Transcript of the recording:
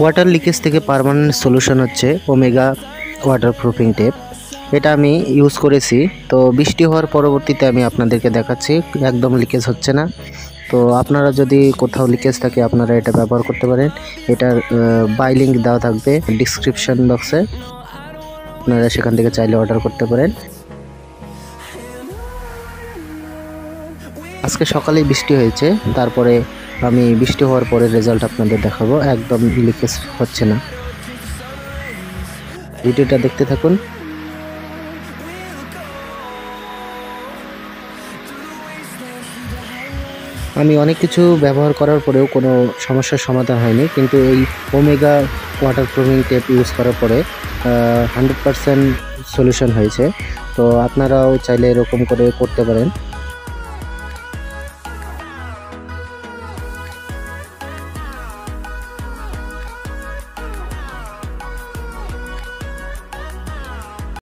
Water leakage থেকে permanent solution হচ্ছে omega waterproofing tape. এটা আমি ইউজ করেছি, তো বৃষ্টি হওয়ার পরবর্তীতে আমি আপনাদেরকে দেখাচ্ছি একদম লিকেজ হচ্ছে না। তো আপনারা যদি কোথাও লিকেজ থাকে আপনারা এটা ব্যবহার করতে পারেন। এটার বাই লিঙ্ক দেওয়া থাকবে ডিসক্রিপশন বক্সে, আপনারা সেখান থেকে চাইলে অর্ডার করতে পারেন। আজকে সকালেই বৃষ্টি হয়েছে, তারপরে আমি বৃষ্টি হওয়ার পরে রেজাল্ট আপনাদের দেখাবো। একদম লিকেজ হচ্ছে না। ভিডিওটা দেখতে থাকুন। আমি অনেক কিছু ব্যবহার করার পরেও কোনো সমস্যার সমাধান হয়নি, কিন্তু এই ওমেগা ওয়াটারপ্রুফিং টেপ ইউজ করার পরে 100% সলিউশন হয়েছে। তো আপনারাও চাইলে এরকম করে করতে পারেন।